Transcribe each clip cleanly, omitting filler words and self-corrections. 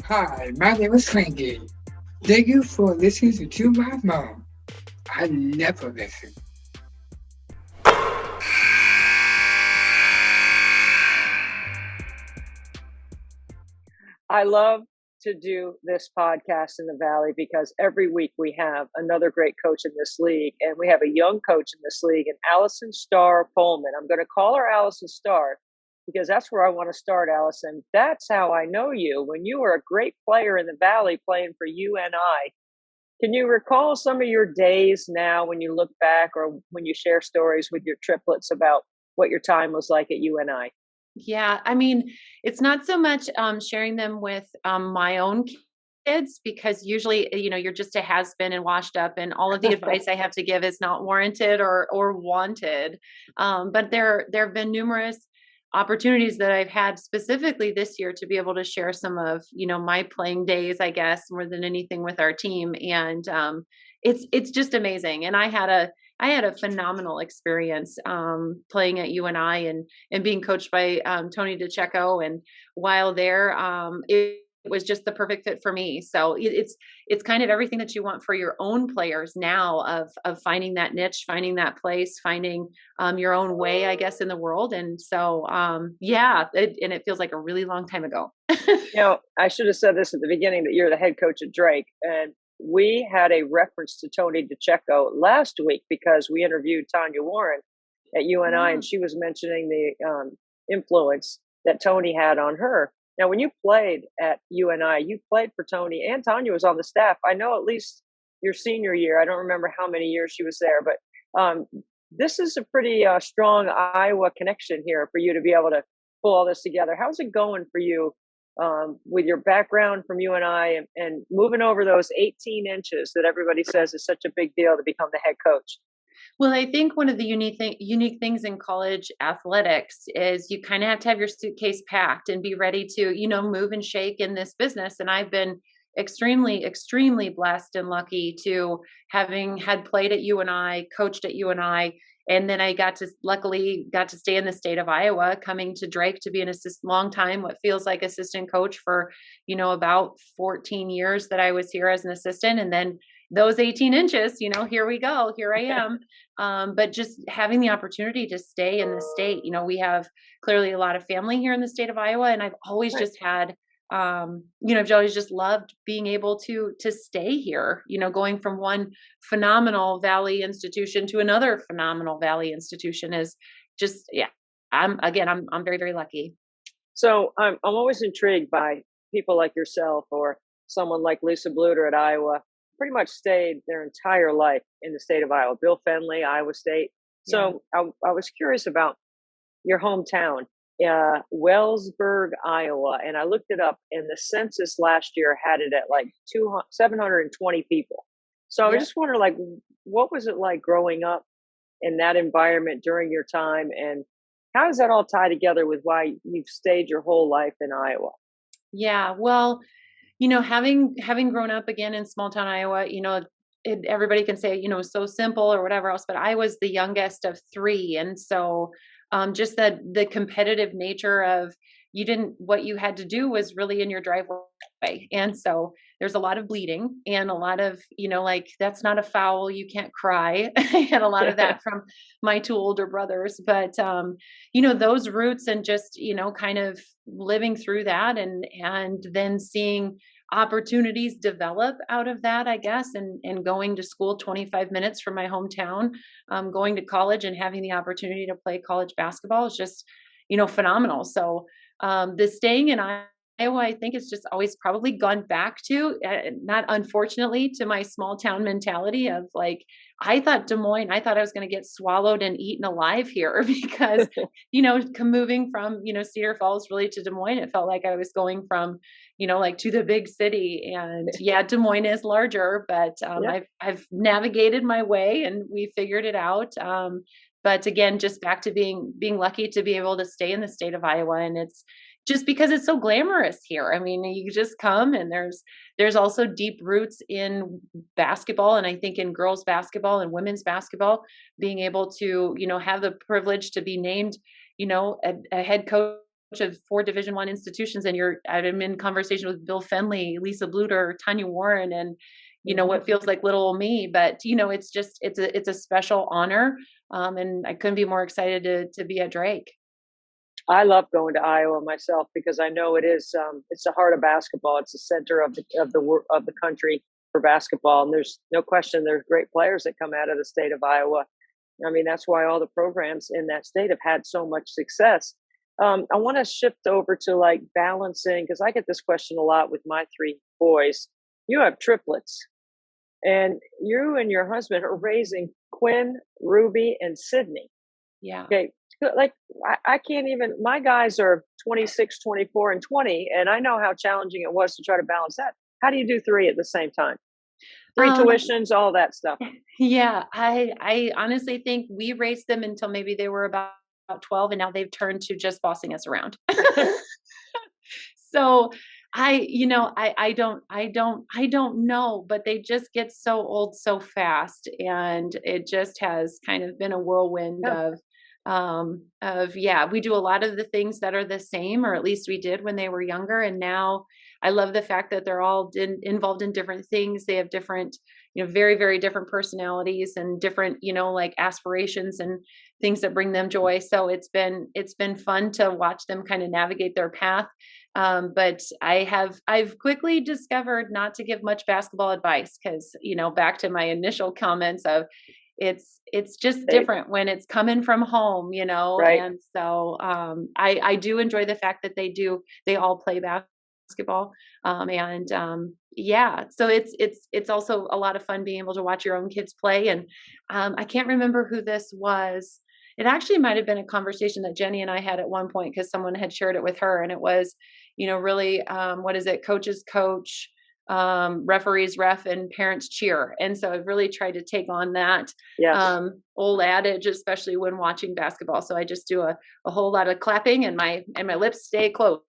Hi, my name is Frankie. Thank you for listening to my mom. I never listen. I love to do this podcast in the Valley because every week we have another great coach in this league, and we have a young coach in this league, and Allison Pohlman. I'm going to call her Allison Star because that's where I want to start, Allison. That's how I know you. When you were a great player in the Valley playing for UNI, can you recall some of your days now when you look back or when you share stories with your triplets about what your time was like at UNI? Yeah, I mean, it's not so much sharing them with my own kids because usually, you're just a has been and washed up, and all of the advice I have to give is not warranted or wanted. But there have been numerous opportunities that I've had specifically this year to be able to share some of my playing days, I guess, more than anything with our team, and it's just amazing. And I had a phenomenal experience playing at UNI and being coached by Tony DeCecco. And while there, it was just the perfect fit for me. So it's kind of everything that you want for your own players now of finding that niche, finding that place, finding your own way, I guess, in the world. And so yeah, and it feels like a really long time ago. I should have said this at the beginning that you're the head coach at Drake. And we had a reference to Tony DeCecco last week because we interviewed Tanya Warren at UNI, and she was mentioning the influence that Tony had on her. Now, when you played at UNI, you played for Tony, and Tanya was on the staff. I know at least your senior year. I don't remember how many years she was there, but this is a pretty strong Iowa connection here for you to be able to pull all this together. How's it going for you with your background from UNI and moving over those 18 inches that everybody says is such a big deal to become the head coach? Well, I think one of the unique things in college athletics is you kind of have to have your suitcase packed and be ready to, move and shake in this business. And I've been extremely, extremely blessed and lucky to having had played at UNI, coached at UNI, and then I luckily got to stay in the state of Iowa, coming to Drake to be an long time, what feels like assistant coach for, about 14 years that I was here as an assistant. And then those 18 inches, here we go, here I am. But just having the opportunity to stay in the state, we have clearly a lot of family here in the state of Iowa, and I've always Right. just had, I've always just loved being able to stay here, going from one phenomenal Valley institution to another phenomenal Valley institution is just, yeah, I'm very, very lucky. So I'm always intrigued by people like yourself or someone like Lisa Bluter at Iowa, pretty much stayed their entire life in the state of Iowa. Bill Fenley, Iowa State. Yeah. So I was curious about your hometown, Wellsburg, Iowa, and I looked it up, and the census last year had it at like 720 people. So I was Yeah. just wondering, like, what was it like growing up in that environment during your time, and how does that all tie together with why you've stayed your whole life in Iowa? Yeah. Well, having grown up again in small town Iowa, everybody can say, so simple or whatever else, but I was the youngest of three. And so just the competitive nature of what you had to do was really in your driveway. And so there's a lot of bleeding and a lot of, like, that's not a foul, you can't cry. I had a lot of that from my two older brothers, but, those roots and just, kind of living through that and then seeing opportunities develop out of that, I guess, and going to school 25 minutes from my hometown, going to college and having the opportunity to play college basketball is just, phenomenal. So the staying in Iowa, I think it's just always probably gone back to, not unfortunately, to my small town mentality of like, I thought I thought I was going to get swallowed and eaten alive here because, moving from, Cedar Falls really to Des Moines, it felt like I was going from, like to the big city. And yeah, Des Moines is larger, but Yeah. I've navigated my way and we figured it out. But again, just back to being lucky to be able to stay in the state of Iowa, and it's just because it's so glamorous here. I mean, you just come and there's also deep roots in basketball, and I think in girls basketball and women's basketball, being able to, have the privilege to be named, a head coach of 4 Division I institutions, and I'm in conversation with Bill Fenley, Lisa Bluter, Tanya Warren, and what feels like little old me, but it's a special honor. And I couldn't be more excited to be at Drake. I love going to Iowa myself because I know it's the heart of basketball. It's the center of the country for basketball, and there's no question there's great players that come out of the state of Iowa. I mean, that's why all the programs in that state have had so much success. I want to shift over to like balancing, because I get this question a lot with my 3 boys. You have triplets, and you and your husband are raising Quinn, Ruby, and Sydney. Yeah. Okay. Like I can't even, my guys are 26, 24, and 20. And I know how challenging it was to try to balance that. How do you do 3 at the same time? 3 tuitions, all that stuff. Yeah. I honestly think we raised them until maybe they were about 12, and now they've turned to just bossing us around. So I don't know, but they just get so old so fast, and it just has kind of been a whirlwind we do a lot of the things that are the same, or at least we did when they were younger. And now I love the fact that they're all involved in different things. They have different, very, very different personalities and different, like aspirations and things that bring them joy. So it's been fun to watch them kind of navigate their path. But I've quickly discovered not to give much basketball advice, because, back to my initial comments of it's just different when it's coming from home, Right. And so, I do enjoy the fact that they all play basketball. So it's also a lot of fun being able to watch your own kids play. And, I can't remember who this was. It actually might've been a conversation that Jenny and I had at one point, because someone had shared it with her, and it was, really, what is it? Coaches coach, referees ref, and parents cheer. And so I've really tried to take on that old adage, especially when watching basketball. So I just do a whole lot of clapping, and my lips stay closed.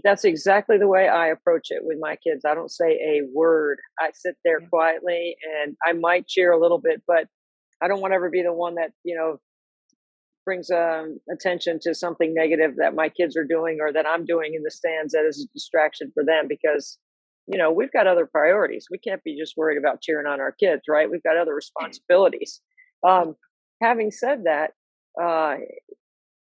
That's exactly the way I approach it with my kids. I don't say a word. I sit there quietly, and I might cheer a little bit, but I don't want to ever be the one that, brings attention to something negative that my kids are doing or that I'm doing in the stands that is a distraction for them, because, we've got other priorities. We can't be just worried about cheering on our kids, right? We've got other responsibilities. Having said that,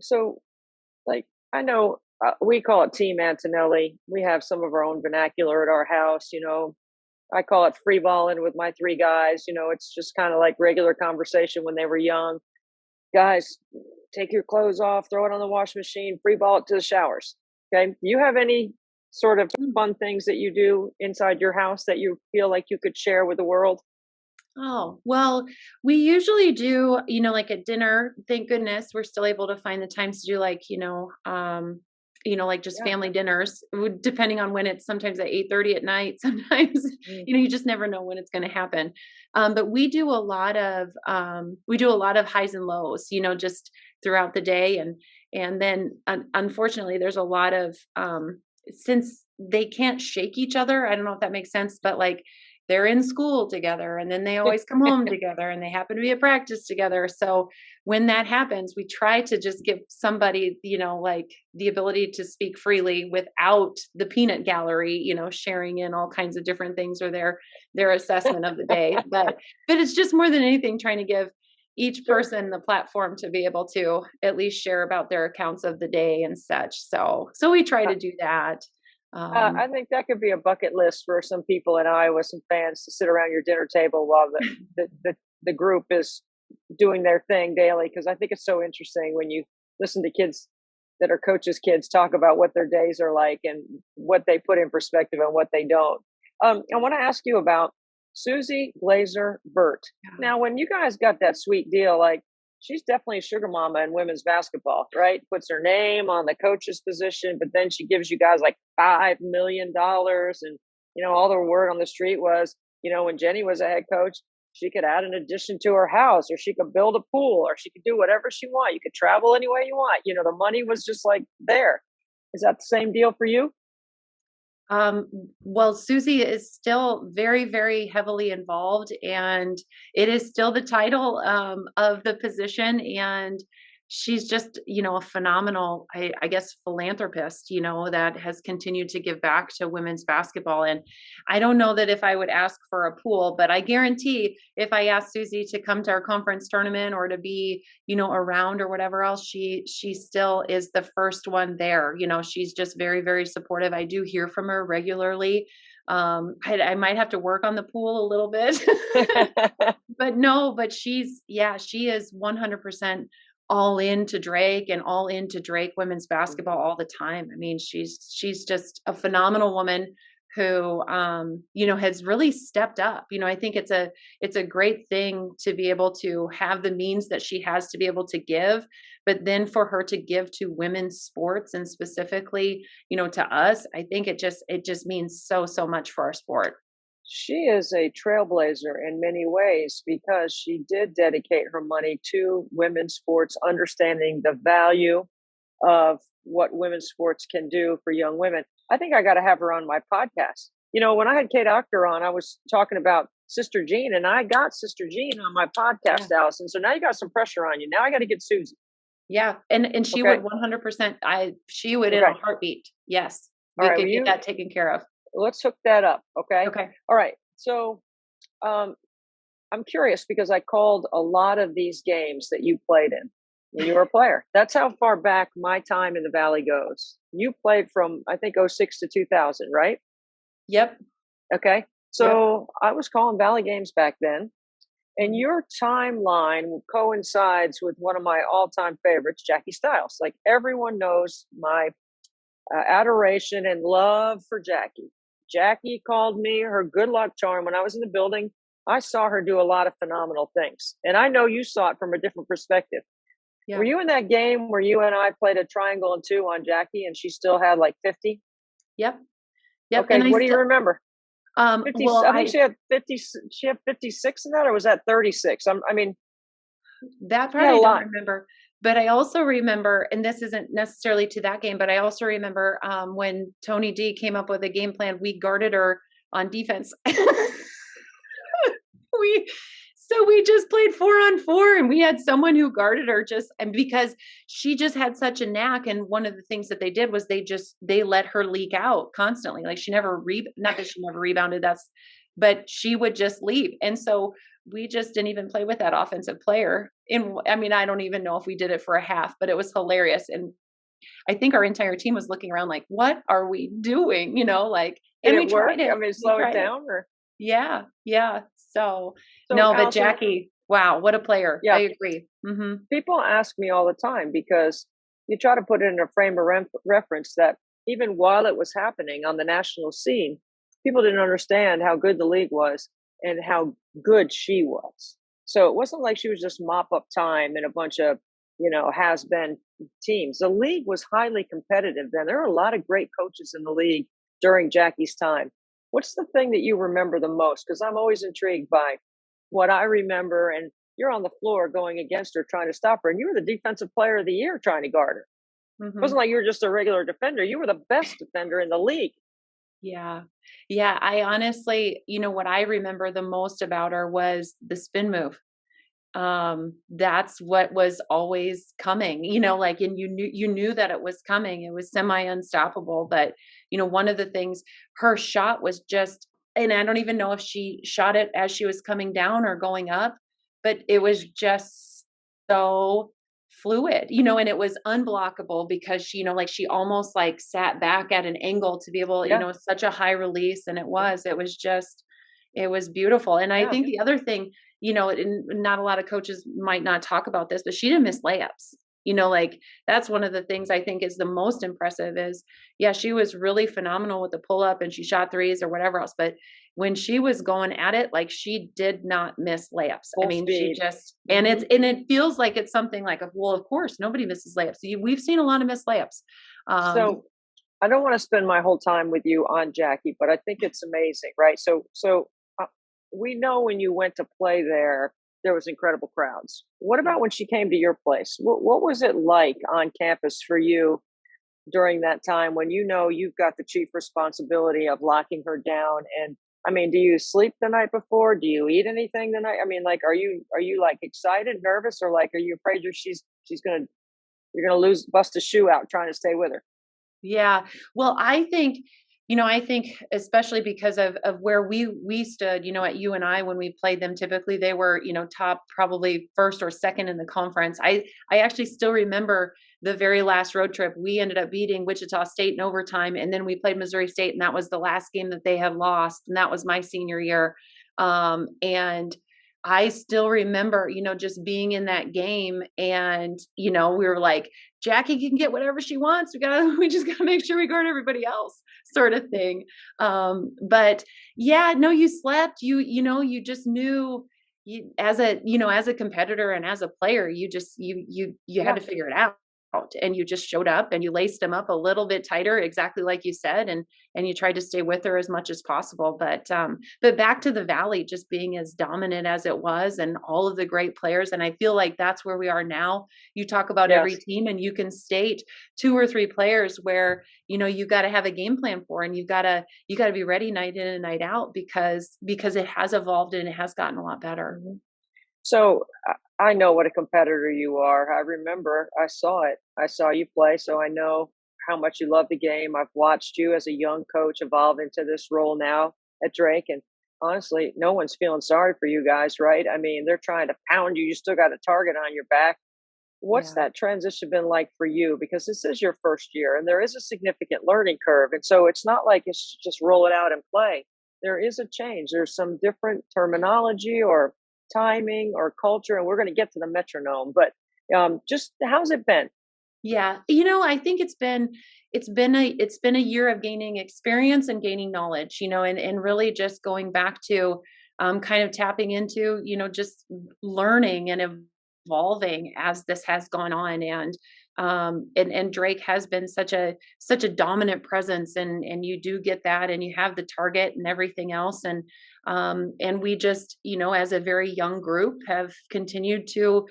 so like, I know we call it Team Antonelli. We have some of our own vernacular at our house. I call it free balling with my 3 guys. It's just kind of like regular conversation when they were young. Guys, take your clothes off, throw it on the washing machine, free ball it to the showers. Okay. Do you have any sort of fun things that you do inside your house that you feel like you could share with the world? Oh, well, we usually do, like at dinner, thank goodness we're still able to find the times to do like, like just family dinners, depending on when it's sometimes at 8:30 at night. Sometimes, you just never know when it's going to happen. But we do a lot of highs and lows, just throughout the day. And then unfortunately, there's a lot of, since they can't shake each other. I don't know if that makes sense, but like, they're in school together, and then they always come home together, and they happen to be at practice together. So when that happens, we try to just give somebody, like the ability to speak freely without the peanut gallery, sharing in all kinds of different things or their assessment of the day. But it's just more than anything trying to give each person the platform to be able to at least share about their accounts of the day and such. So we try to do that. I think that could be a bucket list for some people in Iowa, some fans, to sit around your dinner table while the group is doing their thing daily. Because I think it's so interesting when you listen to kids that are coaches' kids talk about what their days are like and what they put in perspective and what they don't. I want to ask you about Susie Glazer Burt. Now, when you guys got that sweet deal, like, she's definitely a sugar mama in women's basketball, right? Puts her name on the coach's position, but then she gives you guys like $5 million. And, all the word on the street was, when Jenny was a head coach, she could add an addition to her house, or she could build a pool, or she could do whatever she want. You could travel any way you want. The money was just like there. Is that the same deal for you? Well, Susie is still very, very heavily involved, and it is still the title, of the position. And she's just, a phenomenal, I guess, philanthropist, that has continued to give back to women's basketball. And I don't know that if I would ask for a pool, but I guarantee if I asked Susie to come to our conference tournament or to be, around or whatever else, she still is the first one there. She's just very, very supportive. I do hear from her regularly. I might have to work on the pool a little bit, but no, but she is 100% all into Drake and all into Drake women's basketball all the time. I mean, she's just a phenomenal woman who, has really stepped up. I think it's a great thing to be able to have the means that she has to be able to give, but then for her to give to women's sports and specifically, to us, I think it just means so, so much for our sport. She is a trailblazer in many ways because she did dedicate her money to women's sports, understanding the value of what women's sports can do for young women. I think I got to have her on my podcast. When I had Kate Octor on, I was talking about Sister Jean, and I got Sister Jean on my podcast, Allison. So now you got some pressure on you. Now I got to get Susie. Yeah, and she would 100%. She would in a heartbeat. Yes, we could get that taken care of. Let's hook that up. Okay. Okay. All right. So, I'm curious because I called a lot of these games that you played in when you were a player. That's how far back my time in the Valley goes. You played from, I think, 06 to 2000, right? Yep. Okay. So I was calling Valley games back then. And your timeline coincides with one of my all-time favorites, Jackie Stiles. Like everyone knows my adoration and love for Jackie. Jackie called me her good luck charm when I was in the building. I saw her do a lot of phenomenal things. And I know you saw it from a different perspective. Yeah. Were you in that game where you and I played a triangle and two on Jackie and she still had like 50? Yep. Okay. And what do you remember? 50, well, I think she had 50. She had 56 in that, or was that 36? I mean, that part I don't remember. But I also remember, and this isn't necessarily to that game, but I also remember when Tony D came up with a game plan, we guarded her on defense. We just played 4-on-4 and we had someone who guarded her and because she just had such a knack. And one of the things that they did was they let her leak out constantly. Like she never not that she never rebounded but she would just leave. And so we just didn't even play with that offensive player. I don't even know if we did it for a half, but it was hilarious. And I think our entire team was looking around like, what are we doing? Did it work? Slow it down or? Yeah. So no, but Allison, Jackie, wow, what a player. Yeah. I agree. Mm-hmm. People ask me all the time because you try to put it in a frame of reference that even while it was happening on the national scene, people didn't understand how good the league was and how good she was. So it wasn't like she was just mop up time in a bunch of, has-been teams. The league was highly competitive then. There were a lot of great coaches in the league during Jackie's time. What's the thing that you remember the most? Because I'm always intrigued by what I remember. And you're on the floor going against her, trying to stop her. And you were the defensive player of the year trying to guard her. Mm-hmm. It wasn't like you were just a regular defender. You were the best defender in the league. Yeah. I honestly, what I remember the most about her was the spin move. That's what was always coming, and you knew that it was coming. It was semi unstoppable, but one of the things, her shot was just, and I don't even know if she shot it as she was coming down or going up, but it was just so fluid, and it was unblockable because she almost like sat back at an angle to be able, such a high release. And it was beautiful. And I think the other thing, not a lot of coaches might not talk about this, but she didn't miss layups. That's one of the things I think is the most impressive is, she was really phenomenal with the pull up and she shot threes or whatever else. But when she was going at it, she did not miss layups. Full speed. She just, and it feels like it's something like, well, of course, nobody misses layups. We've seen a lot of missed layups. So I don't want to spend my whole time with you on Jackie, but I think it's amazing, right? So we know when you went to play there was incredible crowds. What about when she came to your place? What was it like on campus for you during that time when you've got the chief responsibility of locking her down? And do you sleep the night before? Do you eat anything the night? Are you excited, nervous, or are you afraid she's going to you're going to bust a shoe out trying to stay with her. Yeah. Well, I think especially because of where we stood, at UNI when we played them, typically they were, top probably first or second in the conference. I actually still remember the very last road trip. We ended up beating Wichita State in overtime, and then we played Missouri State, and that was the last game that they had lost, and that was my senior year. And I still remember, just being in that game, and we were like, Jackie can get whatever she wants. We just gotta make sure we guard everybody else, sort of thing. But yeah, no, you slept. You just knew. As a competitor and as a player, you had to figure it out, and you just showed up and you laced them up a little bit tighter, exactly like you said, and you tried to stay with her as much as possible. But back to the Valley just being as dominant as it was, and all of the great players, and I feel like that's where we are now. You talk about every team, and you can state 2 or 3 players where you got to have a game plan for, and you got to be ready night in and night out, because it has evolved and it has gotten a lot better. So I know what a competitor you are. I remember I saw it. I saw you play, so I know how much you love the game. I've watched you as a young coach evolve into this role now at Drake. And honestly, no one's feeling sorry for you guys, right? I mean, they're trying to pound you. You still got a target on your back. What's that transition been like for you? Because this is your first year and there is a significant learning curve. And so it's not like it's just roll it out and play. There is a change. There's some different terminology or timing or culture, and we're going to get to the metronome. But just how's it been? Yeah, I think it's been a year of gaining experience and gaining knowledge, and really just going back to kind of tapping into, just learning and evolving as this has gone on. And Drake has been such a dominant presence, and you do get that, and you have the target and everything else. And we just, as a very young group, have continued to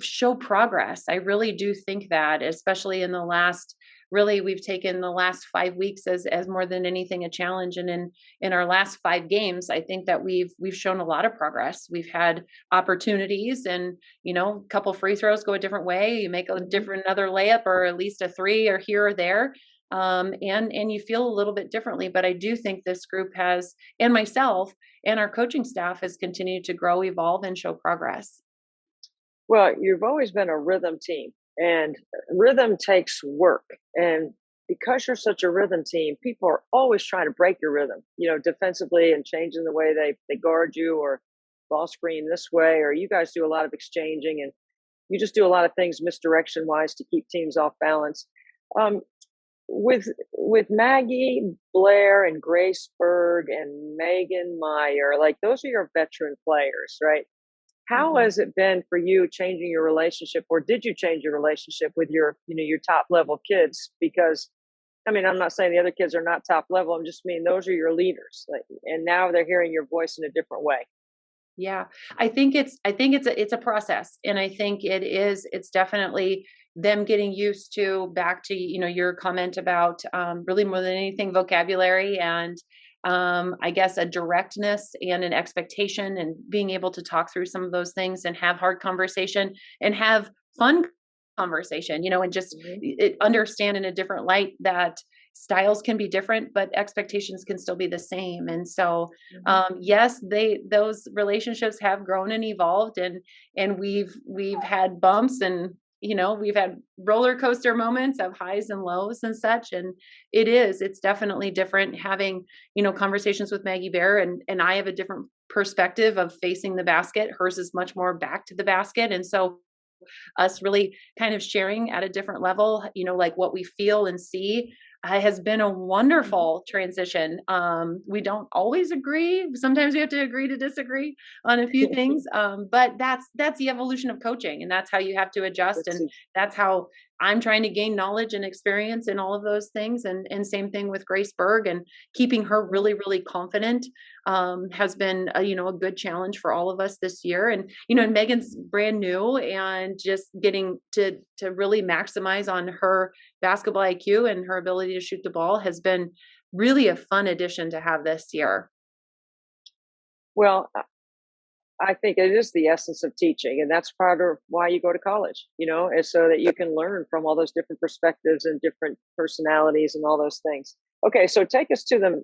show progress. I really do think that, especially in the last, really, we've taken the last 5 weeks as more than anything a challenge. And in our last 5 games, I think that we've shown a lot of progress. We've had opportunities, and a couple free throws go a different way. You make another layup, or at least a 3 or here or there. And you feel a little bit differently. But I do think this group has, and myself and our coaching staff, has continued to grow, evolve, and show progress. Well, you've always been a rhythm team, and rhythm takes work. And because you're such a rhythm team, people are always trying to break your rhythm, defensively, and changing the way they guard you, or ball screen this way, or you guys do a lot of exchanging, and you just do a lot of things misdirection wise to keep teams off balance. With Maggie, Blair, and Grace Berg, and Megan Meyer, like, those are your veteran players, right? How has it been for you changing your relationship, or did you change your relationship with your top level kids? Because, I mean, I'm not saying the other kids are not top level. I'm just mean those are your leaders, and now they're hearing your voice in a different way. Yeah, I think it's a process, and I think it's definitely them getting used to, back to your comment about really more than anything, vocabulary, and I guess a directness and an expectation, and being able to talk through some of those things and have hard conversation and have fun conversation, and just understand in a different light that styles can be different, but expectations can still be the same. And so, yes, those relationships have grown and evolved, and we've had bumps, and we've had roller coaster moments of highs and lows and such. And it's definitely different having, conversations with Maggie Bear, and I have a different perspective of facing the basket. Hers is much more back to the basket. And so us really kind of sharing at a different level, like what we feel and see, has been a wonderful transition. We don't always agree. Sometimes we have to agree to disagree on a few things. But that's the evolution of coaching, and that's how you have to adjust. And that's how I'm trying to gain knowledge and experience in all of those things. And same thing with Grace Berg, and keeping her really, really confident has been a good challenge for all of us this year. And and Megan's brand new, and just getting to really maximize on her basketball IQ and her ability to shoot the ball has been really a fun addition to have this year. Well, I think it is the essence of teaching, and that's part of why you go to college, is so that you can learn from all those different perspectives and different personalities and all those things. Okay, so take us to the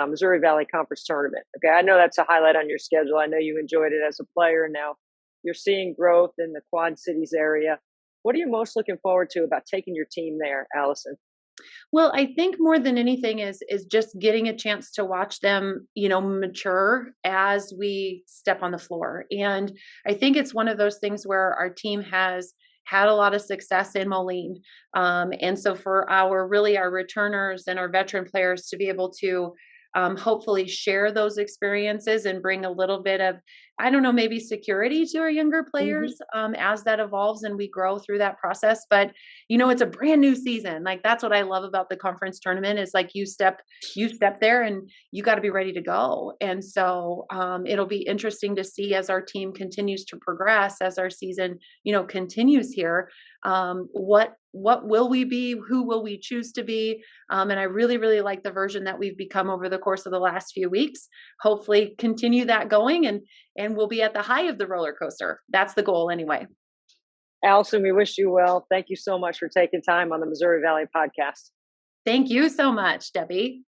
Missouri Valley Conference tournament. Okay, I know that's a highlight on your schedule. I know you enjoyed it as a player, and now you're seeing growth in the Quad Cities area. What are you most looking forward to about taking your team there, Allison? Well, I think more than anything is just getting a chance to watch them, mature as we step on the floor. And I think it's one of those things where our team has had a lot of success in Moline. And so for our returners and our veteran players to be able to hopefully share those experiences and bring a little bit of, I don't know, maybe security to our younger players as that evolves and we grow through that process. But it's a brand new season. Like that's what I love about the conference tournament is like you step there and you got to be ready to go. And so it'll be interesting to see as our team continues to progress, as our season continues here. What will we be? Who will we choose to be? And I really, really like the version that we've become over the course of the last few weeks. Hopefully continue that going and we'll be at the high of the roller coaster. That's the goal anyway. Allison, we wish you well. Thank you so much for taking time on the Missouri Valley podcast. Thank you so much, Debbie.